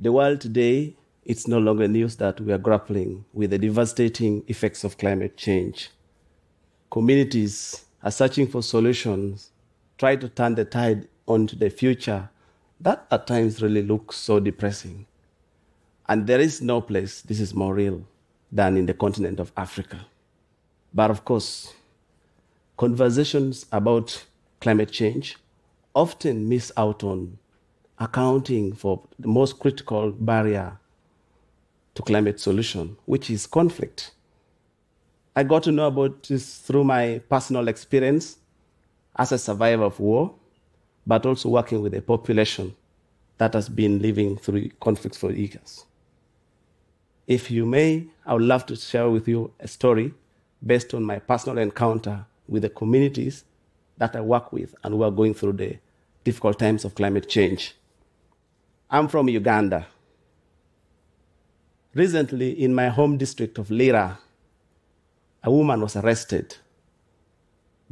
The world today, it's no longer news that we are grappling with the devastating effects of climate change. Communities are searching for solutions, try to turn the tide onto the future that at times really looks so depressing. And there is no place this is more real than in the continent of Africa. But of course, conversations about climate change often miss out on accounting for the most critical barrier to climate solution, which is conflict. I got to know about this through my personal experience as a survivor of war, but also working with a population that has been living through conflicts for years. If you may, I would love to share with you a story based on my personal encounter with the communities that I work with and who are going through the difficult times of climate change. I'm from Uganda. Recently, in my home district of Lira, a woman was arrested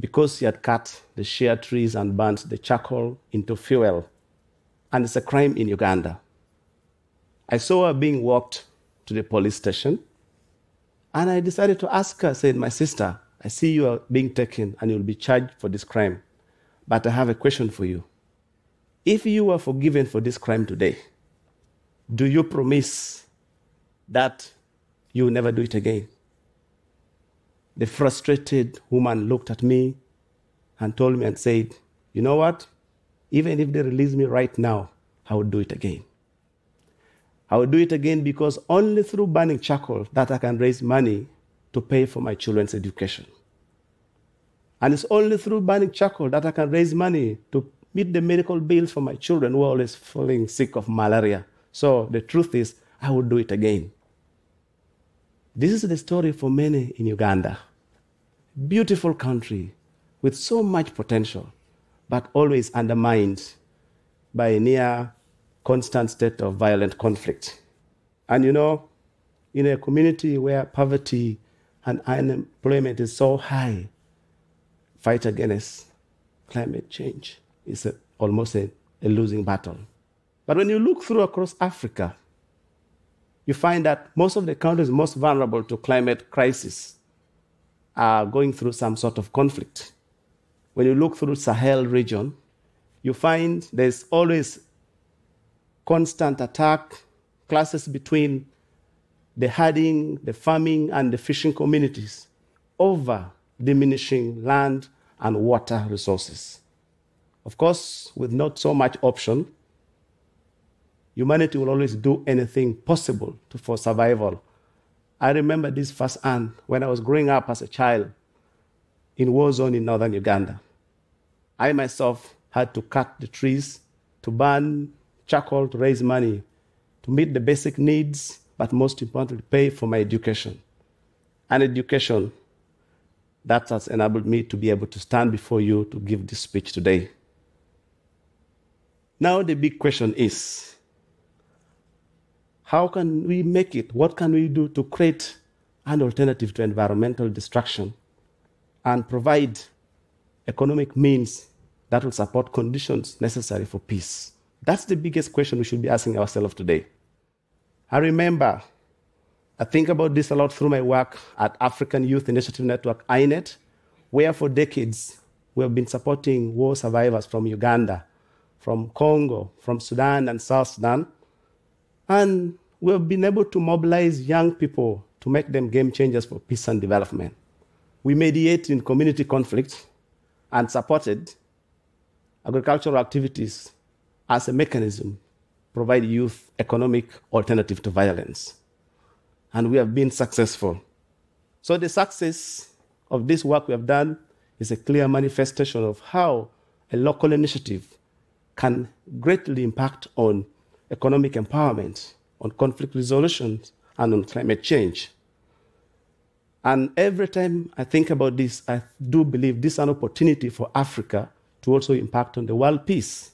because she had cut the shea trees and burnt the charcoal into fuel. And it's a crime in Uganda. I saw her being walked to the police station, and I decided to ask her, I said, "My sister, I see you are being taken and you'll be charged for this crime. But I have a question for you. If you were forgiven for this crime today, do you promise that you will never do it again?" The frustrated woman looked at me and told me and said, "You know what? Even if they release me right now, I will do it again. I will do it again because only through burning charcoal that I can raise money to pay for my children's education. And it's only through burning charcoal that I can raise money to meet the medical bills for my children who are always falling sick of malaria. So the truth is, I will do it again." This is the story for many in Uganda. Beautiful country with so much potential, but always undermined by a near constant state of violent conflict. And you know, in a community where poverty and unemployment is so high, fight against climate change is almost a losing battle. But when you look through across Africa, you find that most of the countries most vulnerable to climate crisis are going through some sort of conflict. When you look through Sahel region, you find there's always constant attack, clashes between the herding, the farming, and the fishing communities over diminishing land and water resources. Of course, with not so much option, humanity will always do anything possible for survival. I remember this firsthand when I was growing up as a child in war zone in northern Uganda. I myself had to cut the trees, to burn charcoal, to raise money, to meet the basic needs, but most importantly, pay for my education. An education that has enabled me to be able to stand before you to give this speech today. Now the big question is, how can we make it? What can we do to create an alternative to environmental destruction and provide economic means that will support conditions necessary for peace? That's the biggest question we should be asking ourselves today. I think about this a lot through my work at African Youth Initiative Network, INET, where for decades we have been supporting war survivors from Uganda, from Congo, from Sudan and South Sudan. And we have been able to mobilize young people to make them game changers for peace and development. We mediate in community conflict and supported agricultural activities as a mechanism to provide youth economic alternative to violence. And we have been successful. So the success of this work we have done is a clear manifestation of how a local initiative can greatly impact on economic empowerment, on conflict resolution, and on climate change. And every time I think about this, I do believe this is an opportunity for Africa to also impact on the world peace.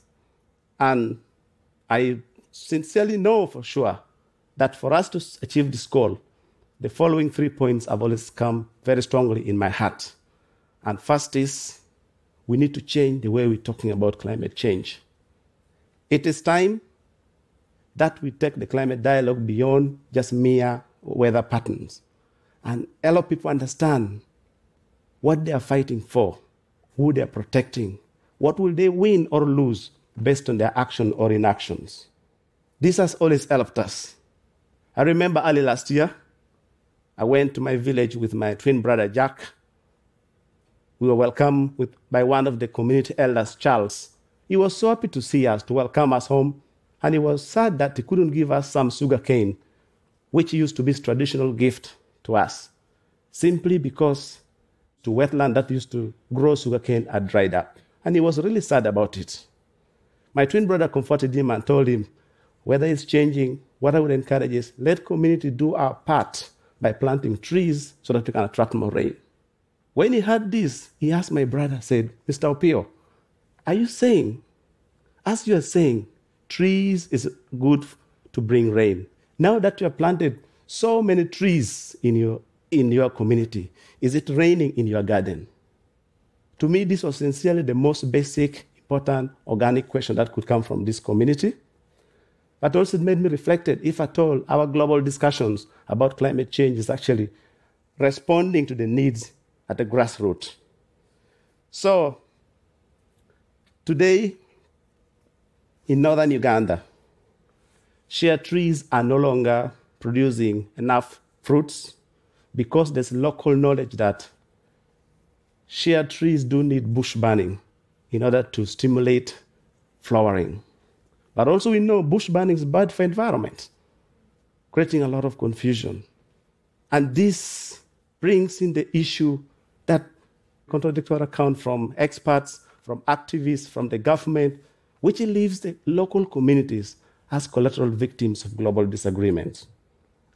And I sincerely know for sure that for us to achieve this goal, the following 3 points have always come very strongly in my heart. And first is, we need to change the way we're talking about climate change. It is time that we take the climate dialogue beyond just mere weather patterns and allow people understand what they are fighting for, who they are protecting, what will they win or lose based on their action or inactions. This has always helped us. I remember early last year, I went to my village with my twin brother, Jack. We were welcomed by one of the community elders, Charles. He was so happy to see us, to welcome us home, and he was sad that he couldn't give us some sugar cane, which used to be his traditional gift to us, simply because the wetland that used to grow sugar cane had dried up. And he was really sad about it. My twin brother comforted him and told him, weather is changing. What I would encourage is let community do our part by planting trees so that we can attract more rain. When he heard this, he asked my brother, said, Mr. Opio, are you saying, as you are saying, trees is good to bring rain, now that you have planted so many trees in your community, is it raining in your garden? To me, this was sincerely the most basic, important, organic question that could come from this community. But also it made me reflect, if at all, our global discussions about climate change is actually responding to the needs at the grassroots. So, today, in northern Uganda, shea trees are no longer producing enough fruits because there's local knowledge that shea trees do need bush burning in order to stimulate flowering. But also we know bush burning is bad for environment, creating a lot of confusion. And this brings in the issue that contradictory account from experts, from activists, from the government, which leaves the local communities as collateral victims of global disagreements.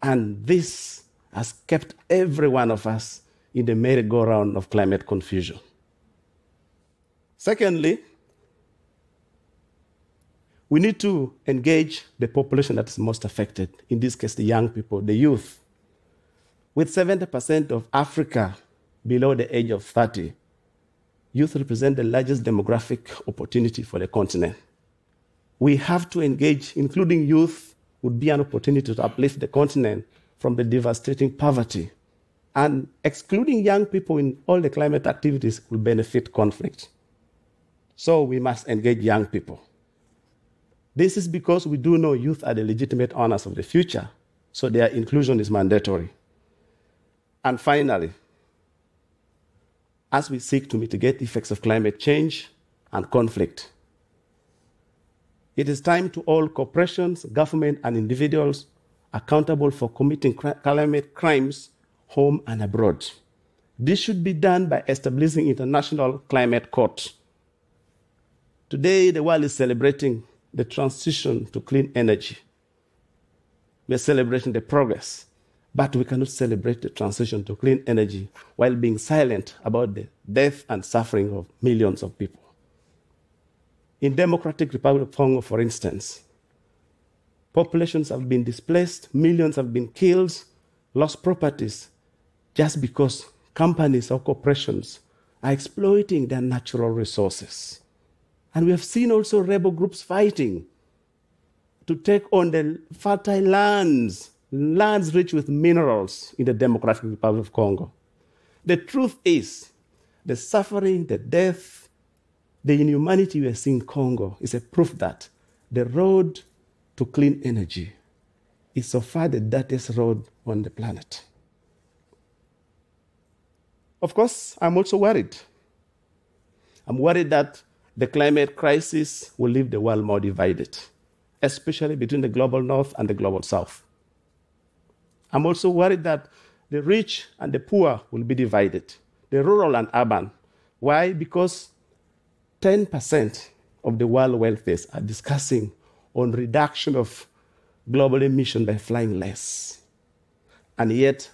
And this has kept every one of us in the merry-go-round of climate confusion. Secondly, we need to engage the population that is most affected, in this case, the young people, the youth. With 70% of Africa below the age of 30, youth represent the largest demographic opportunity for the continent. We have to engage, including youth, would be an opportunity to uplift the continent from the devastating poverty. And excluding young people in all the climate activities will benefit conflict. So we must engage young people. This is because we do know youth are the legitimate owners of the future, so their inclusion is mandatory. And finally, as we seek to mitigate the effects of climate change and conflict, it is time to hold corporations, government, and individuals accountable for committing climate crimes home and abroad. This should be done by establishing international climate courts. Today, the world is celebrating the transition to clean energy. We are celebrating the progress, but we cannot celebrate the transition to clean energy while being silent about the death and suffering of millions of people. In Democratic Republic of Congo, for instance, populations have been displaced, millions have been killed, lost properties, just because companies or corporations are exploiting their natural resources. And we have seen also rebel groups fighting to take on the fertile lands rich with minerals in the Democratic Republic of Congo. The truth is, the suffering, the death, the inhumanity we are seeing in Congo is a proof that the road to clean energy is so far the dirtiest road on the planet. Of course, I'm also worried. I'm worried that the climate crisis will leave the world more divided, especially between the global north and the global south. I'm also worried that the rich and the poor will be divided, the rural and urban. Why? Because 10% of the world wealthiest are discussing on reduction of global emission by flying less. And yet,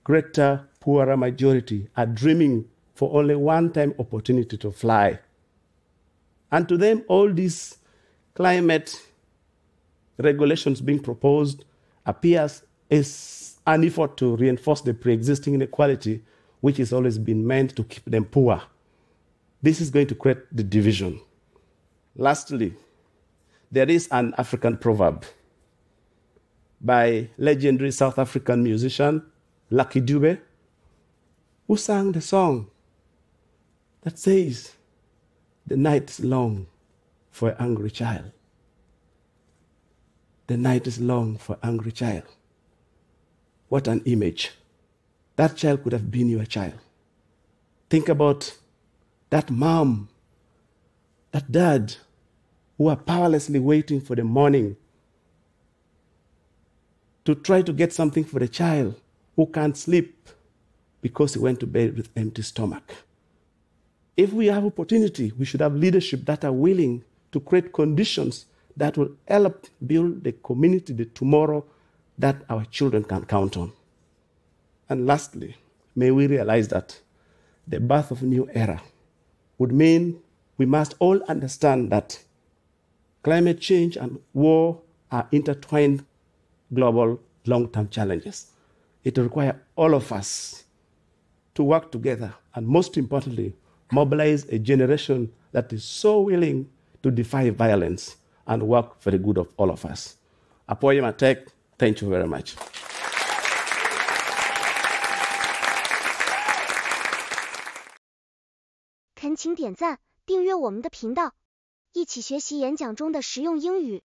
greater, poorer majority are dreaming for only one-time opportunity to fly. And to them, all these climate regulations being proposed appears as an effort to reinforce the pre-existing inequality, which has always been meant to keep them poor. This is going to create the division. Lastly, there is an African proverb by legendary South African musician Lucky Dube, who sang the song that says, "The night is long for an angry child. The night is long for an angry child." What an image. That child could have been your child. Think about that mom, that dad, who are powerlessly waiting for the morning to try to get something for the child who can't sleep because he went to bed with empty stomach. If we have opportunity, we should have leadership that are willing to create conditions that will help build the community, the tomorrow that our children can count on. And lastly, may we realize that the birth of a new era would mean we must all understand that climate change and war are intertwined global long-term challenges. It requires all of us to work together and, most importantly, mobilize a generation that is so willing to defy violence and work for the good of all of us. Apoye Matek, thank you very much. 恳请点赞，订阅我们的频道，一起学习演讲中的实用英语。